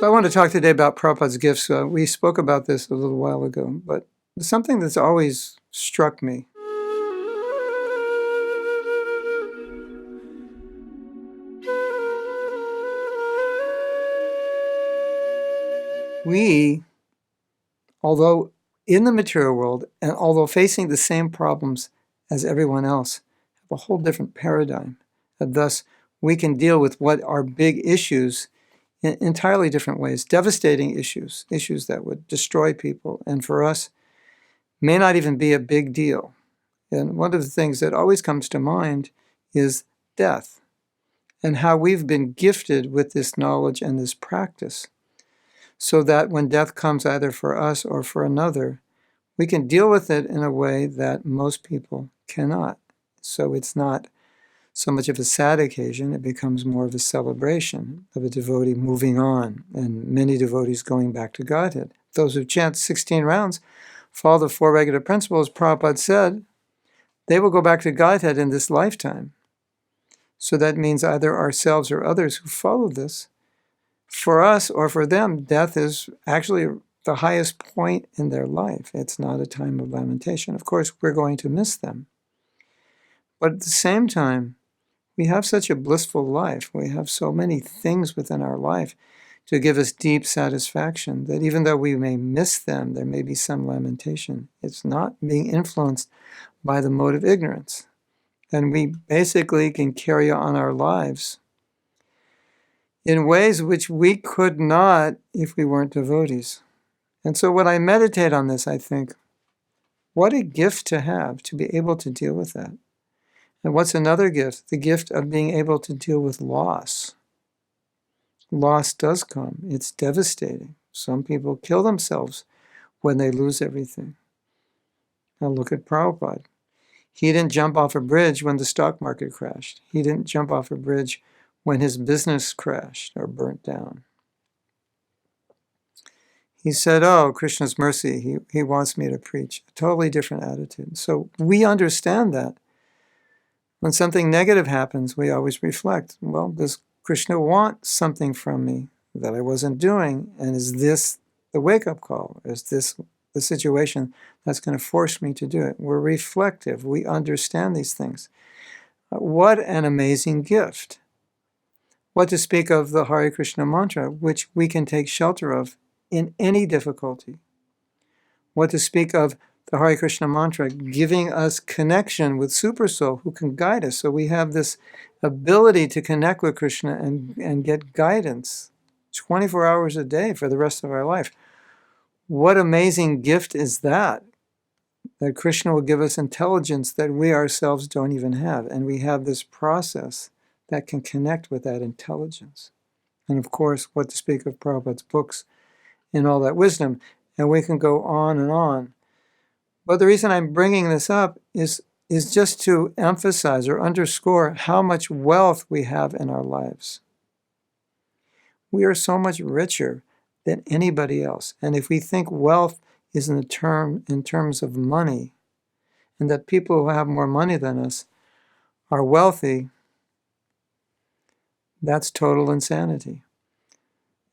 So I want to talk today about Prabhupada's gifts. We spoke about this a little while ago, but something that's always struck me. We, although in the material world, and although facing the same problems as everyone else, have a whole different paradigm. And thus, we can deal with what are big issues in entirely different ways, devastating issues, issues that would destroy people, and for us, may not even be a big deal. And one of the things that always comes to mind is death, and how we've been gifted with this knowledge and this practice, so that when death comes either for us or for another, we can deal with it in a way that most people cannot. So it's not so much of a sad occasion, it becomes more of a celebration of a devotee moving on, and many devotees going back to Godhead. Those who chant 16 rounds, follow the four regular principles, Prabhupada said, they will go back to Godhead in this lifetime. So that means either ourselves or others who follow this. For us or for them, death is actually the highest point in their life. It's not a time of lamentation. Of course, we're going to miss them. But at the same time, we have such a blissful life. We have so many things within our life to give us deep satisfaction that even though we may miss them, there may be some lamentation. It's not being influenced by the mode of ignorance. And we basically can carry on our lives in ways which we could not if we weren't devotees. And so when I meditate on this, I think, what a gift to have to be able to deal with that. And what's another gift? The gift of being able to deal with loss. Loss does come. It's devastating. Some people kill themselves when they lose everything. Now look at Prabhupada. He didn't jump off a bridge when the stock market crashed. He didn't jump off a bridge when his business crashed or burnt down. He said, oh, Krishna's mercy, he wants me to preach. A totally different attitude. So we understand that. When something negative happens, we always reflect, well, does Krishna want something from me that I wasn't doing? And is this the wake-up call? Is this the situation that's going to force me to do it? We're reflective. We understand these things. What an amazing gift. What to speak of the Hare Krishna mantra, which we can take shelter of in any difficulty. What to speak of the Hare Krishna mantra giving us connection with Super Soul who can guide us. So we have this ability to connect with Krishna and get guidance 24 hours a day for the rest of our life. What amazing gift is that? That Krishna will give us intelligence that we ourselves don't even have. And we have this process that can connect with that intelligence. And of course, what to speak of Prabhupada's books and all that wisdom. And we can go on and on. But the reason I'm bringing this up is just to emphasize or underscore how much wealth we have in our lives. We are so much richer than anybody else. And if we think wealth is in terms of money, and that people who have more money than us are wealthy, that's total insanity.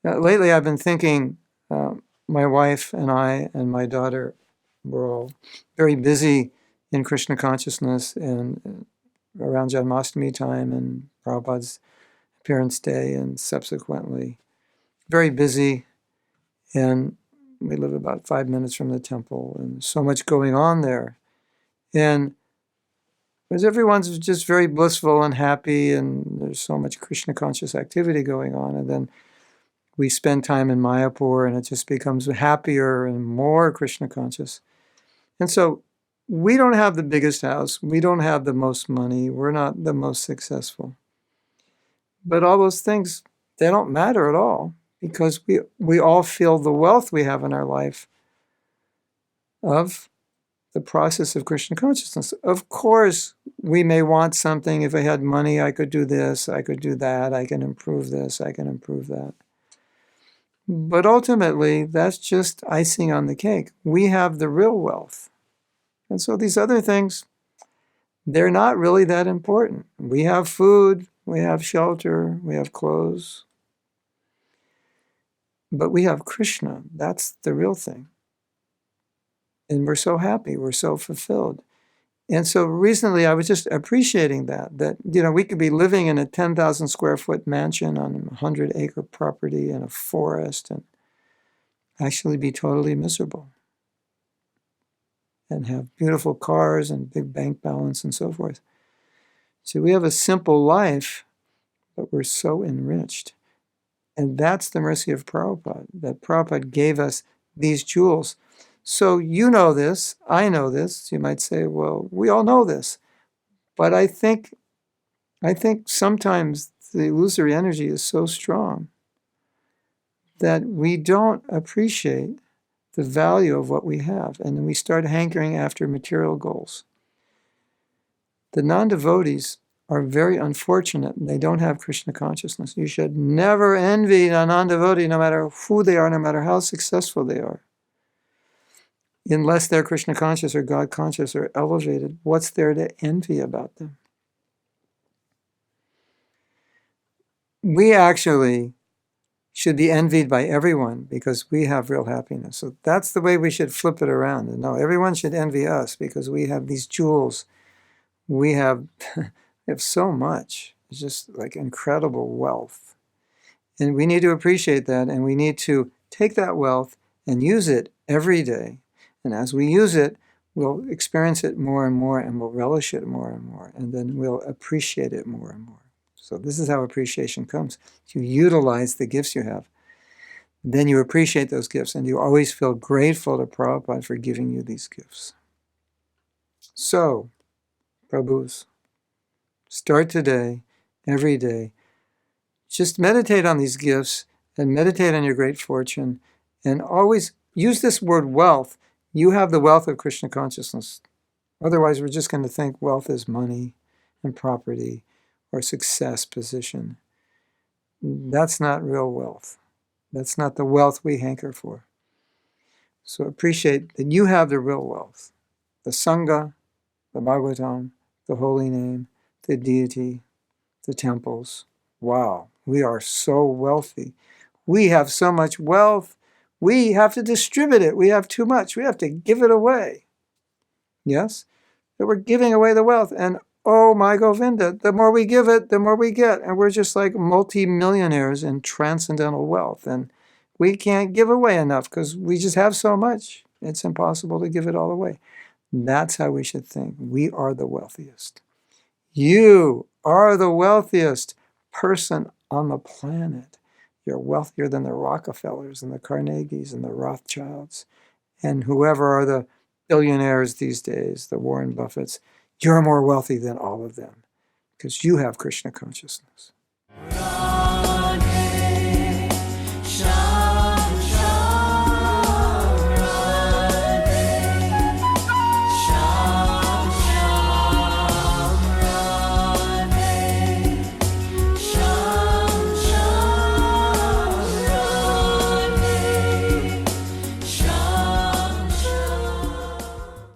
Now, lately I've been thinking, my wife and I and my daughter were all very busy in Krishna consciousness and around Janmashtami time and Prabhupada's appearance day and subsequently. Very busy, and we live about 5 minutes from the temple and so much going on there. And because everyone's just very blissful and happy and there's so much Krishna conscious activity going on, and then we spend time in Mayapur and it just becomes happier and more Krishna conscious. And so we don't have the biggest house, we don't have the most money, we're not the most successful. But all those things, they don't matter at all because we all feel the wealth we have in our life of the process of Krishna consciousness. Of course, we may want something. If I had money, I could do this, I could do that, I can improve this, I can improve that. But ultimately, that's just icing on the cake. We have the real wealth. And so these other things, they're not really that important. We have food, we have shelter, we have clothes. But we have Krishna. That's the real thing. And we're so happy. We're so fulfilled. And so recently I was just appreciating that, we could be living in a 10,000 square foot mansion on a 100-acre property in a forest and actually be totally miserable and have beautiful cars and big bank balance and so forth. So we have a simple life, but we're so enriched. And that's the mercy of Prabhupada, that Prabhupada gave us these jewels. So you know this, I know this. You might say, well, we all know this. But I think sometimes the illusory energy is so strong that we don't appreciate the value of what we have. And then we start hankering after material goals. The non-devotees are very unfortunate. They don't have Krishna consciousness. You should never envy a non-devotee, no matter who they are, no matter how successful they are. Unless they're Krishna conscious or God conscious or elevated, what's there to envy about them? We actually should be envied by everyone because we have real happiness. So that's the way we should flip it around. And no, everyone should envy us because we have these jewels. We have, we have so much. It's just like incredible wealth. And we need to appreciate that, and we need to take that wealth and use it every day. And as we use it, we'll experience it more and more, and we'll relish it more and more, and then we'll appreciate it more and more. So this is how appreciation comes. You utilize the gifts you have. Then you appreciate those gifts, and you always feel grateful to Prabhupada for giving you these gifts. So, Prabhus, start today, every day. Just meditate on these gifts and meditate on your great fortune, and always use this word wealth. You have the wealth of Krishna consciousness. Otherwise, we're just going to think wealth is money and property or success, position. That's not real wealth. That's not the wealth we hanker for. So appreciate that you have the real wealth. The Sangha, the Bhagavatam, the holy name, the deity, the temples. Wow, we are so wealthy. We have so much wealth. We have to distribute it. We have too much. We have to give it away. Yes? That we're giving away the wealth. And oh my Govinda, the more we give it, the more we get. And we're just like multi-millionaires in transcendental wealth. And we can't give away enough because we just have so much. It's impossible to give it all away. That's how we should think. We are the wealthiest. You are the wealthiest person on the planet. You're wealthier than the Rockefellers and the Carnegies and the Rothschilds and whoever are the billionaires these days, the Warren Buffetts. You're more wealthy than all of them because you have Krishna consciousness.